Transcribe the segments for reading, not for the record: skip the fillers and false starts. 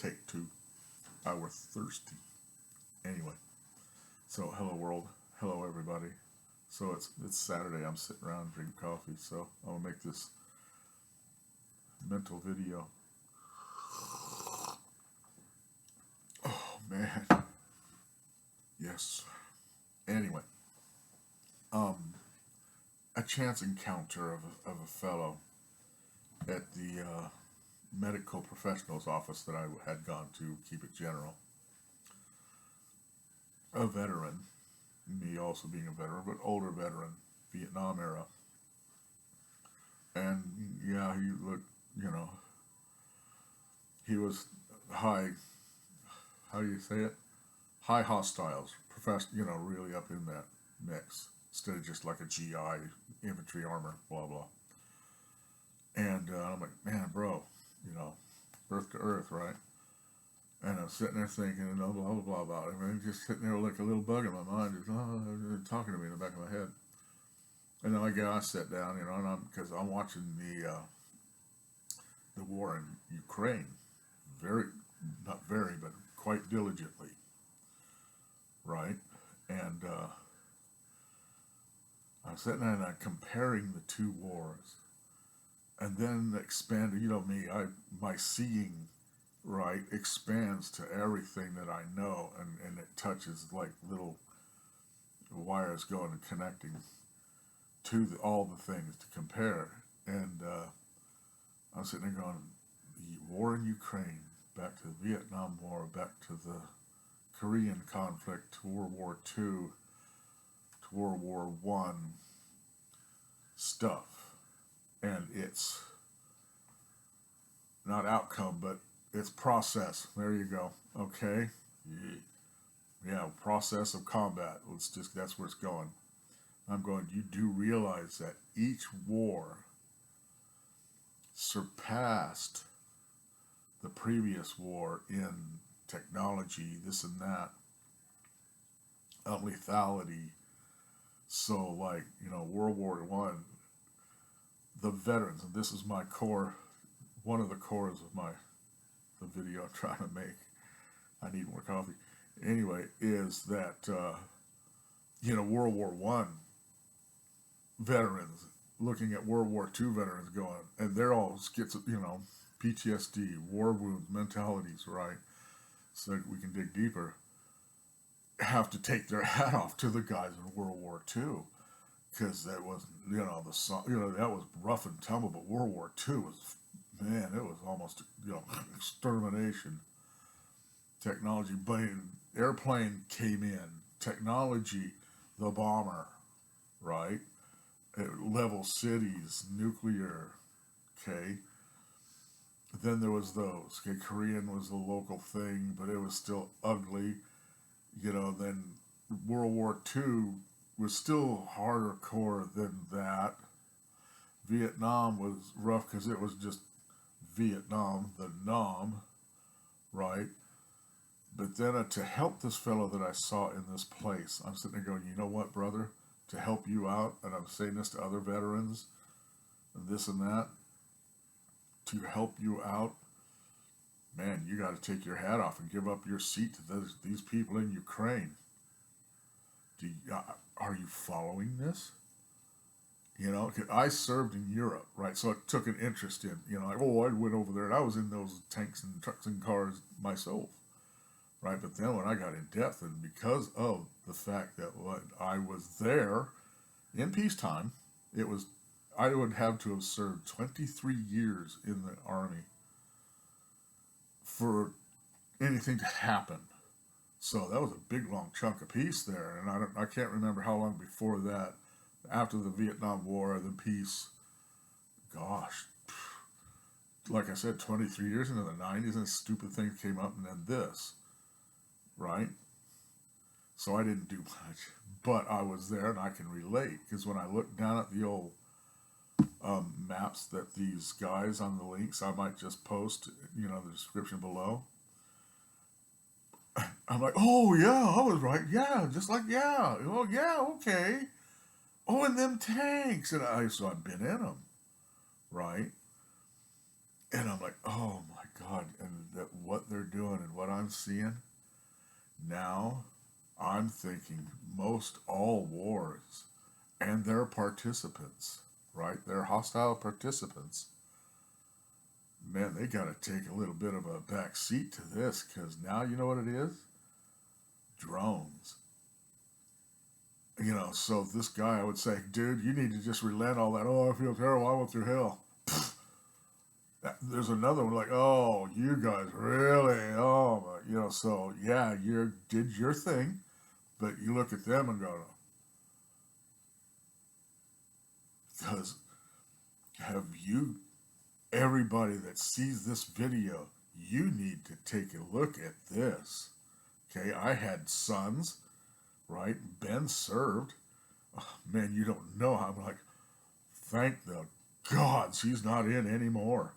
Take two. I was thirsty. Anyway, so hello world, hello everybody. So it's Saturday. I'm sitting around drinking coffee. So I'm gonna make this mental video. Oh man, yes. Anyway, a chance encounter of a fellow at the medical professional's office that I had gone to, keep it general. A veteran, me also being a veteran, but older veteran, Vietnam era. And yeah, he looked, he was high, how do you say it? High hostiles, really up in that mix, instead of just like a GI, infantry armor, blah, blah. And I'm like, man, bro, earth to earth, right? And I'm sitting there thinking, blah, blah, blah about him. And just sitting there like a little bug in my mind, just talking to me in the back of my head. And then I sat down, and because I'm watching the war in Ukraine, not very, but quite diligently, right? And I'm sitting there and I'm comparing the two wars, and then expanding. Me, my seeing, right, expands to everything that I know, and it touches like little wires going and connecting to all the things to compare. And I'm sitting there going, the war in Ukraine, back to the Vietnam War, back to the Korean conflict, to World War II, to World War I stuff. And it's not outcome, but it's process. There you go. Okay? Yeah, process of combat. That's where it's going. I'm going, you do realize that each war surpassed the previous war in technology, this and that, lethality. So, World War I, the veterans, and this is my core, one of the cores of the video I'm trying to make. I need more coffee. Anyway, is that, World War I veterans looking at World War II veterans going, and they're all PTSD, war wounds, mentalities, right? So we can dig deeper. Have to take their hat off to the guys in World War II, because that was, that was rough and tumble. But World War II was, man, it was almost, extermination. Technology, airplane came in. Technology, the bomber, right? Level cities, nuclear, okay? Then there was those, okay? Korean was the local thing, but it was still ugly. Then World War II was still harder core than that. Vietnam was rough because it was just Vietnam, the Nam, right? But then to help this fellow that I saw in this place, I'm sitting there going, you know what, brother? To help you out, and I'm saying this to other veterans, and this and that, to help you out, man, you got to take your hat off and give up your seat to these people in Ukraine. Are you following this? I served in Europe, right? So I took an interest in, I went over there and I was in those tanks and trucks and cars myself, right? But then when I got in depth, and because of the fact that I was there in peacetime, I would have to have served 23 years in the Army for anything to happen. So that was a big long chunk of peace there, and I can't remember how long before that, after the Vietnam War, the peace, gosh, like I said, 23 years into the 90s, and stupid things came up, and then this, right? So I didn't do much, but I was there, and I can relate, because when I look down at the old maps that these guys on the links, I might just post, the description below, I'm like, oh yeah, I was right, yeah, just like, yeah, oh yeah, okay, oh, and them tanks, and so I've been in them, right? And I'm like, oh my God, and that what they're done seeing? Now, I'm thinking most all wars and their participants, right? Their hostile participants, man, they got to take a little bit of a back seat to this, because now you know what it is? Drones. So this guy, I would say, dude, you need to just relent all that. Oh, I feel terrible. I went through hell. There's another one like, oh, you guys really, so yeah, you did your thing, but you look at them and go, because everybody that sees this video, you need to take a look at this. Okay, I had sons, right? Ben served. Oh, man, you don't know. I'm like, thank the gods he's not in anymore.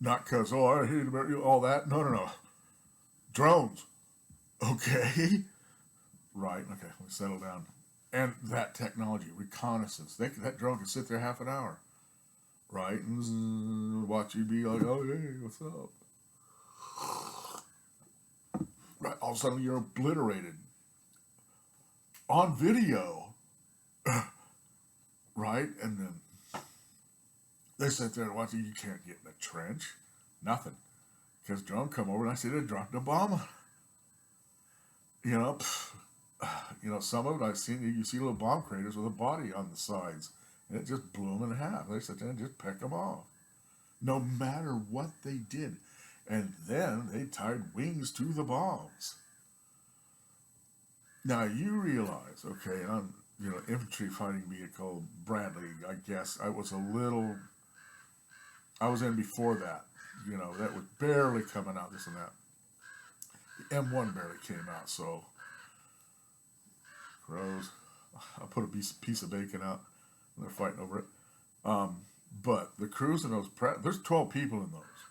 Not because, oh, I hate all that. No. Drones. Okay. Right. Okay. Let me settle down. And that technology, reconnaissance. That drone can sit there half an hour. Right? And watch you be like, oh, hey, what's up? Right. All of a sudden, you're obliterated. On video. Right? And then they sit there and watch you. You can't get in a trench. Nothing. Because drone come over and I said they dropped a bomb. Some of it I've seen, you see little bomb craters with a body on the sides. And it just blew them in half. They sit there and just peck them off. No matter what they did. And then they tied wings to the bombs. Now you realize, okay, on infantry fighting vehicle, Bradley, I guess, I was in before that. That was barely coming out, this and that. The M1 barely came out, so crows. I put a piece of bacon out, and they're fighting over it. But the crews in those, there's 12 people in those,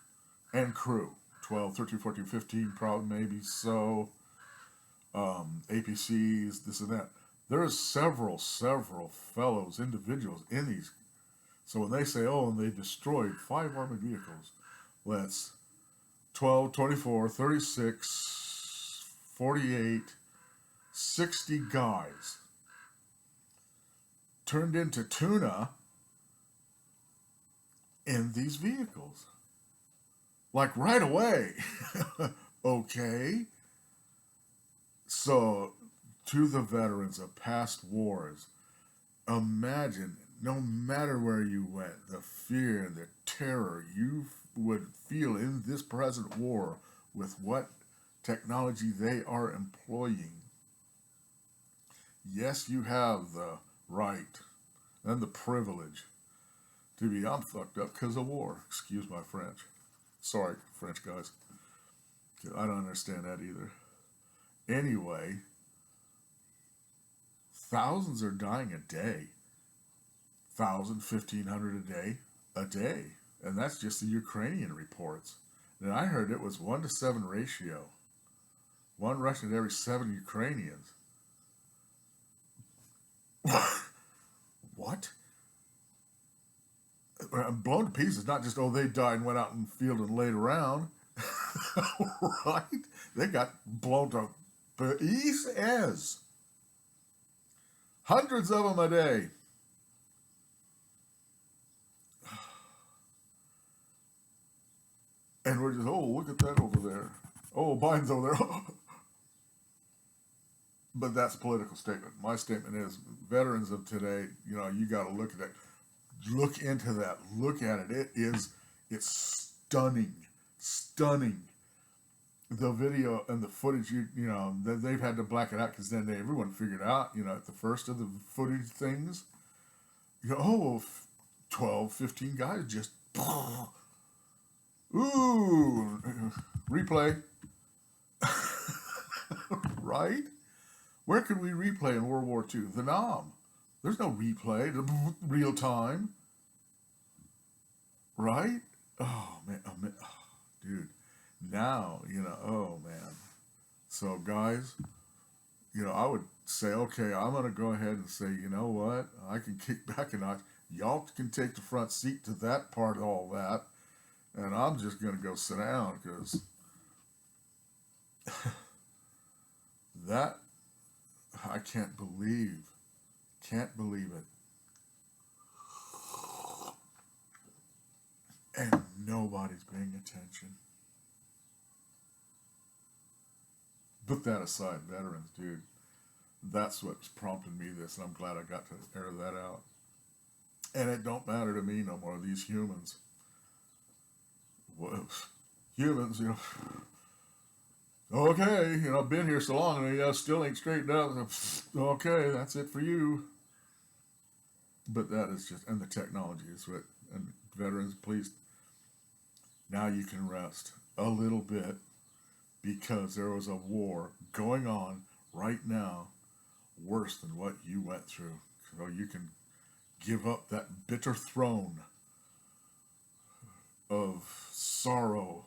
and crew, 12, 13, 14, 15, probably, maybe so. APCs, this and that. There's several fellows, individuals in these. So when they say, oh, and they destroyed 5 armored vehicles, let's 12, 24, 36, 48, 60 guys turned into tuna in these vehicles. Like right away. Okay. So, to the veterans of past wars, imagine, no matter where you went, the fear, the terror you would feel in this present war with what technology they are employing. Yes, you have the right and the privilege to be, I'm fucked up because of war. Excuse my French. Sorry, French guys. I don't understand that either. Anyway, thousands are dying a day. 1,000, 1,500 a day. And that's just the Ukrainian reports. And I heard it was 1-to-7 ratio. 1 Russian to every 7 Ukrainians. What? I'm blown to pieces. Not just, oh, they died and went out in the field and laid around. Right? They got blown to pieces. Hundreds of them a day. And we're just, oh, look at that over there. Oh, Biden's over there. But that's a political statement. My statement is, veterans of today, you got to look at that. Look into that. Look at it. It's stunning. Stunning. The video and the footage, they've had to black it out because then everyone figured out, at the first of the footage things, 12, 15 guys just, ooh, replay. Right? Where could we replay in World War II? The Nam. There's no replay, real time. Right? Oh, man. Dude. Now, oh, man. So, guys, I would say, okay, I'm going to go ahead and say, you know what? I can kick back a notch. Y'all can take the front seat to that part of all that. And I'm just going to go sit down because that, I can't believe it. And nobody's paying attention. Put that aside, veterans, dude. That's what's prompted me this, and I'm glad I got to air that out. And it don't matter to me no more. These humans, well, humans, okay, I've been here so long, and still ain't straightened up. Okay, that's it for you. But that is just, and the technology is what, and veterans, please, now you can rest a little bit, because there was a war going on right now worse than what you went through. So you can give up that bitter throne of sorrow.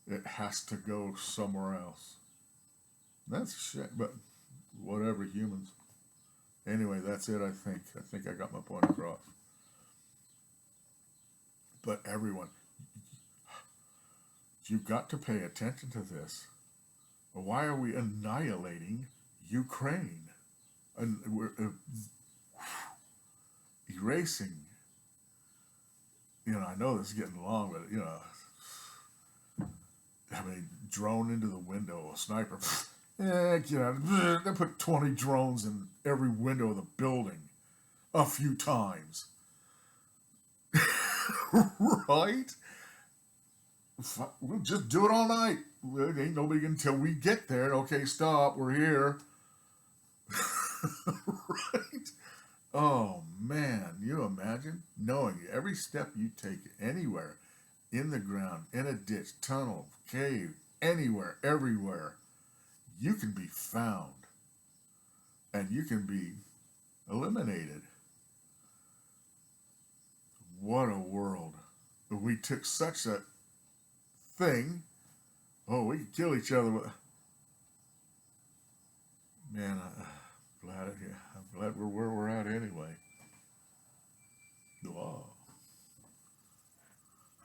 It has to go somewhere else. That's shit, but whatever, humans. Anyway, that's it, I think. I think I got my point across. But everyone, you've got to pay attention to this. Why are we annihilating Ukraine? And we're erasing. I know this is getting long, but drone into the window, a sniper. They put 20 drones in every window of the building a few times. Right? We'll just do it all night. Ain't nobody until we get there. Okay, stop. We're here. Right? Oh man, you imagine knowing every step you take anywhere, in the ground, in a ditch, tunnel, cave, anywhere, everywhere, you can be found and you can be eliminated. What a world. We took such a thing. Oh, we could kill each other. Man, I'm glad we're where we're at anyway. Wow.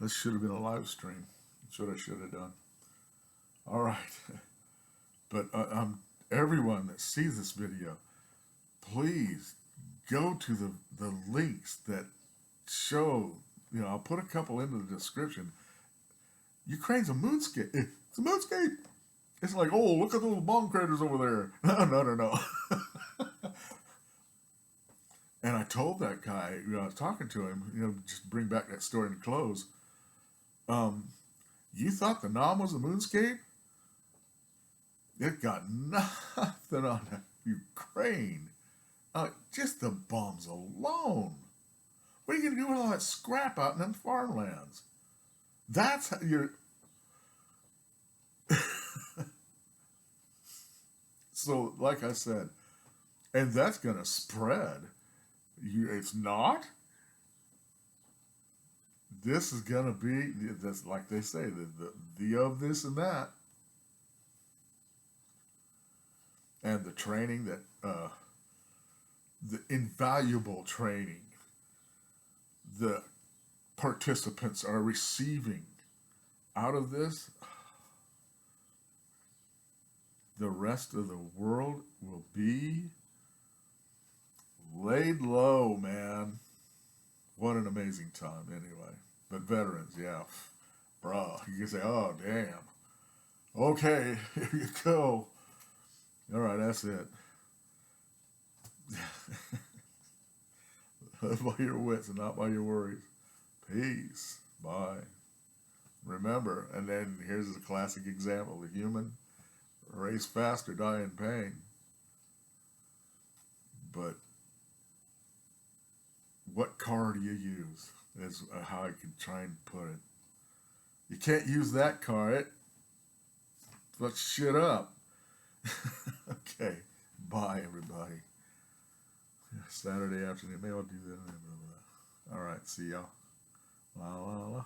This should have been a live stream. That's what I should have done. All right. But everyone that sees this video, please go to the links that show, I'll put a couple into the description. Ukraine's a moonscape. It's a moonscape. It's like, oh, look at those bomb craters over there. No. And I told that guy, I was talking to him, just bring back that story to close. You thought the Nam was a moonscape? It got nothing on Ukraine. Just the bombs alone. What are you going to do with all that scrap out in them farmlands? That's how you're... So, like I said, and that's going to spread. It's not? This is going to be, that's like they say, the of this and that. And the training that, the invaluable training the participants are receiving out of this, the rest of the world will be laid low, man. What an amazing time, anyway. But veterans, yeah, bruh, you can say, oh, damn. Okay, here you go. All right, that's it. Live by your wits and not by your worries. Peace. Bye. Remember, and then here's a classic example. The human, race fast or die in pain. But what car do you use is how I could try and put it. You can't use that car. It fucks shit up. Okay. Bye, everybody. Saturday afternoon. Maybe I'll do that. All right. See y'all. La la la.